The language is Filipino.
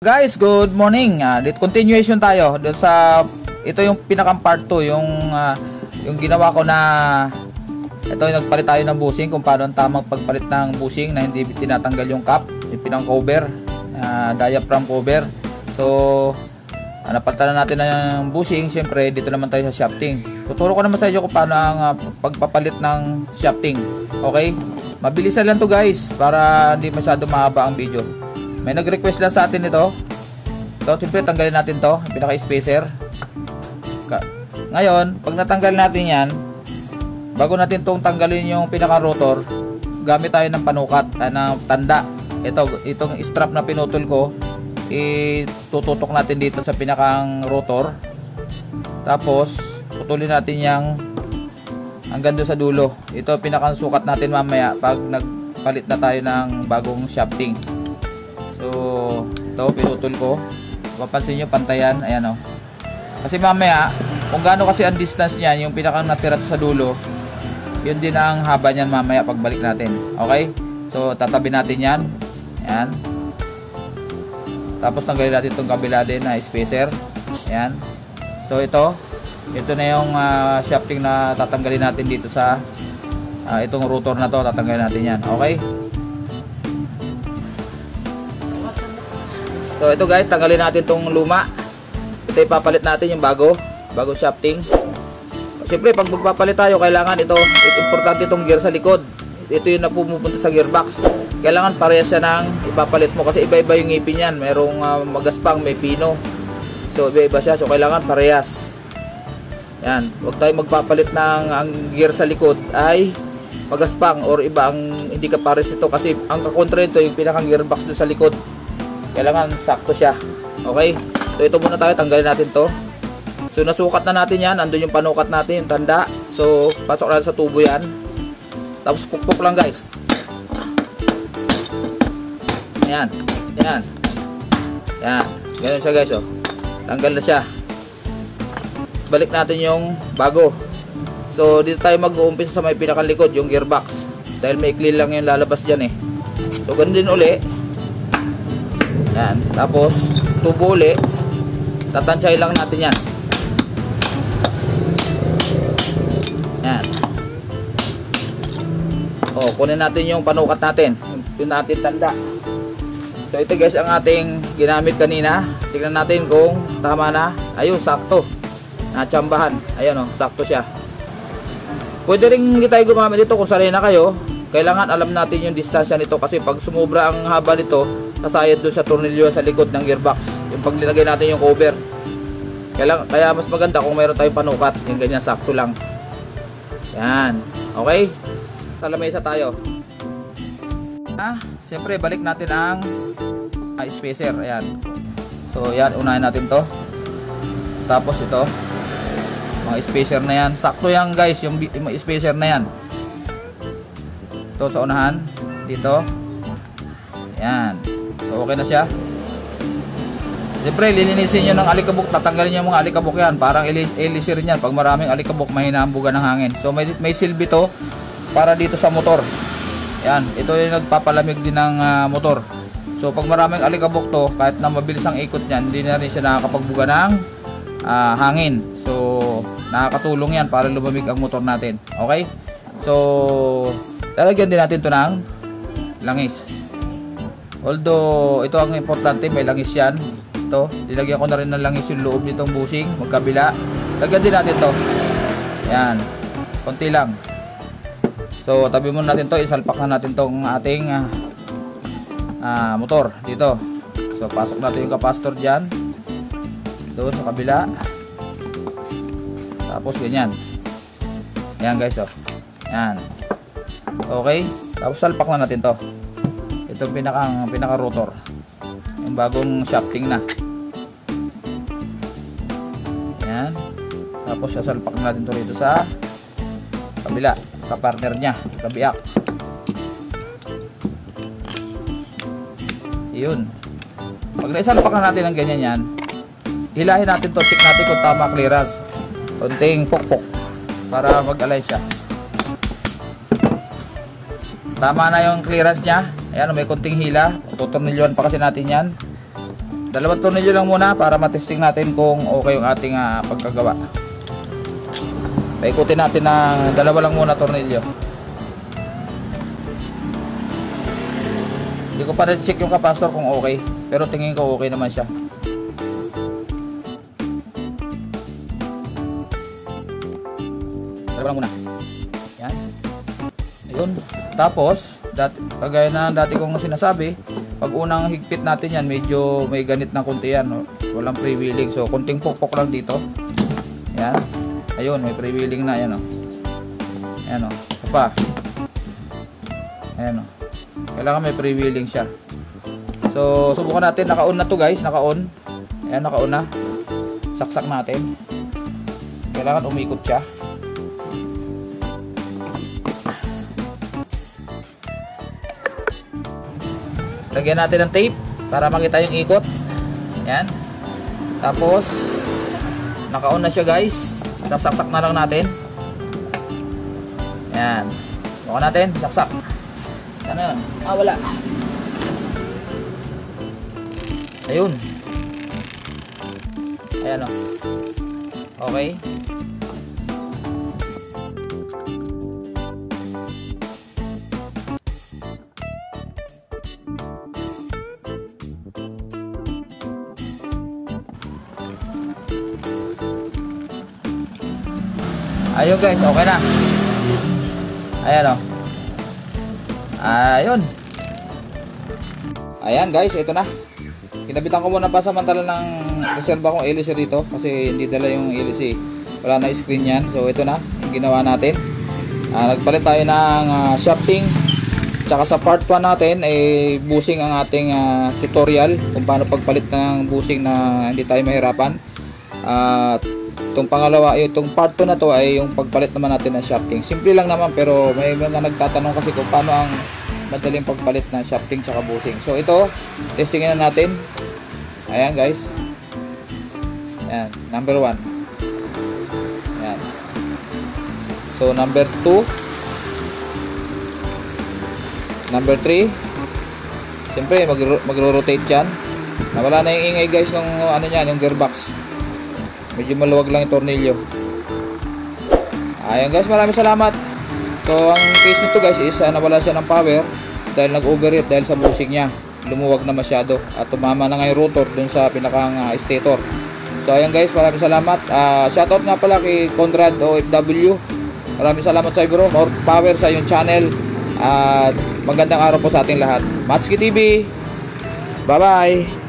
Guys, good morning. Dito continuation tayo doon sa ito yung pinakang part 2, yung ginawa ko na ito yung nagpalit tayo ng bushing, kung paano ang tamang pagpalit ng bushing na hindi tinatanggal yung cap, yung pinang cover, diaphragm cover. So napalitan na natin ng bushing. Syempre dito naman tayo sa shafting. Tuturo ko naman sa inyo kung paano ang pagpapalit ng shafting. Okay? Mabilisan lang to guys para hindi masyado mahaba ang video. May nag-request lang sa atin ito. So, siyempre, tanggalin natin to, pinaka-spacer. Ngayon, pag natanggal natin yan, bago natin itong tanggalin yung pinaka-rotor, gamit tayo ng panukat, ng tanda. Itong strap na pinutol ko, itututok natin dito sa pinakang rotor. Tapos, putulin natin yung hanggang doon sa dulo. Ito, pinakang sukat natin mamaya pag nagpalit na tayo ng bagong shafting. So, ito pinutol ko. Mapansin nyo, pantayan. Ayan o. Kasi mamaya, kung gaano kasi ang distance niyan, yung pinakang natira sa dulo, yun din ang haba niyan mamaya pagbalik natin. Okay? So, tatabi natin yan. Ayan. Tapos, tanggalin natin itong kabila din na spacer. Ayan. So, ito na yung shafting na tatanggalin natin dito sa itong rotor na to. Tatanggalin natin yan. Okay? So ito guys, tanggalin natin tong luma. Ito ipapalit natin yung bago shafting. Siyempre pag magpapalit tayo, kailangan importante itong gear sa likod. Ito yung pumupunta sa gearbox. Kailangan parehas siya ng ipapalit mo kasi iba-iba yung ngipin yan. Merong magaspang, may pino. So iba-iba siya, so kailangan parehas. Yan, huwag tayo magpapalit ng ang gear sa likod ay magaspang or iba ang hindi ka pares nito kasi ang kakontra nito yung pinakang gearbox doon sa likod. Kailangan sakto siya. Okay? So ito muna tayo, tanggalin natin to. So nasukat na natin yan, andun yung panukat natin, yung tanda. So pasok natin sa tubo yan. Tapos pukpok lang guys. Ayan. Ayan. Ayan. Ganun siya guys oh. Tanggal na siya. Balik natin yung bago. So dito tayo mag-uumpisa sa may pinakalikod, yung gearbox. Dahil may ikli lang yung lalabas dyan eh. So ganun din uli. Yan. Tapos, tubo uli. Tatansyahin lang natin yan. Yan. O, kunin natin yung panukat natin. Yung natin tanda. So, ito guys ang ating ginamit kanina. Tignan natin kung tama na. Ayun, sakto. Natsambahan. Ayun o, sakto siya. Pwede rin hindi tayo gumamit dito kung sanay na kayo. Kailangan alam natin yung distansya nito kasi pag sumubra ang haba nito, kasayad doon sa tornilyo sa likod ng gearbox. Yung paglilagay natin yung cover. Kaya mas maganda kung mayroon tayong panukat. Yung ganyan, sakto lang. Yan. Okay? Sa lamesa tayo. Siyempre, balik natin ang spacer. Ayan. So, yan. Unahin natin to. Tapos ito. Mga spacer na yan. Sakto yan guys. Yung spacer na yan. Ito sa unahan. Dito. Yan. So, okay na siya. Siyempre, lilinisin nyo ng alikabok. Tatanggalin nyo yung mga alikabok yan. Parang elisir yan. Pag maraming alikabok, mahina ang buga ng hangin. So, may silbi to para dito sa motor. Yan. Ito yung nagpapalamig din ng motor. So, pag maraming alikabok to, kahit na mabilis ang ikot yan, hindi na rin siya nakakapagbuga ng hangin. So, nakakatulong yan para lumamig ang motor natin. Okay? So, lalagyan din natin to ng langis. Although, ito ang importante, may langis yan. Ito, nilagyan ko na rin ng langis yung loob nitong bushing, magkabila. Lagyan din natin to. Yan. Konti lang. So, tabi muna natin to. Isalpak na natin tong ating motor. Dito. So, pasok natin yung capacitor dyan. Doon sa kabila. Tapos, ganyan. Yan guys, oh. Yan. Okay. Tapos, salpak na natin to. Itong pinaka rotor. Yung bagong shafting na. Yan. Tapos sasalpak natin ito rito sa kabila. Kapartner nya. Kabiak. Yun. Pag naisalpak na natin ng ganyan yan, hilahin natin to. Check natin kung tama clearance. Kunting pokpok. Para mag-align siya. Tama na yung clearance nya. Ayan, may konting hila. Tutornilyoan pa kasi natin yan. Dalawang tornilyo lang muna para matesting natin kung okay yung ating pagkagawa. Paikutin natin ng dalawa lang muna tornilyo. Hindi ko pa na-check yung capacitor kung okay, pero tingin ko okay naman siya. Dalawa lang muna. Yan. Ayun. Tapos, kagaya na dati kong sinasabi, pag unang higpit natin yan, medyo may ganit na konti yan. Walang freewheeling. So, konting pokpok lang dito. Yan. Ayun, may freewheeling na. Yan o. Yan o. Ito pa. Ayan o. Kailangan may freewheeling siya. So, subukan natin. Naka-on na to guys. Naka-on. Ayan, naka-on na. Saksak natin. Kailangan umikot siya. Lagyan natin ng tape para makita yung ikot. Ayan. Tapos, naka-on na siya guys. Sasaksak na lang natin. Ayan. Subukan natin. Saksak. Ano yun? Wala. Ayun. Ayan o. Okay. Ayun guys, okay na. Ayan o. Ayun. Ayan guys, ito na. Kinabitan ko muna pasamantala ng reserva kong LC dito kasi hindi dala yung LC. Wala na screen yan. So ito na yung ginawa natin. Nagpalit tayo ng shafting. Tsaka sa part 1 natin bushing ang ating tutorial kung paano pagpalit ng bushing na hindi tayo mahirapan. Itong pangalawa, itong part 2 na to ay yung pagpalit naman natin ng shafting. Simple lang naman pero may mga nagtatanong kasi kung paano ang madaling pagpalit ng shafting tsaka bushing. So ito, testingin na natin. Ayan guys. Ayan, number 1. Ayan. So number 2. Number 3. Siyempre magro-rotate yan. Nawala na yung ingay guys ng ano niyan, yung gearbox. Medyo maluwag lang yung tornilyo. Ayan guys, maraming salamat. So ang case nito guys is nawala siya ng power dahil nag-overheat dahil sa bushing niya. Lumuwag na masyado at tumama na nga yung rotor dun sa pinakang stator. So ayan guys, maraming salamat. Shoutout nga pala kay Conrad OFW. Maraming salamat sa bro. More power sa yung channel. At magandang araw po sa ating lahat. Matsuki TV. Bye bye.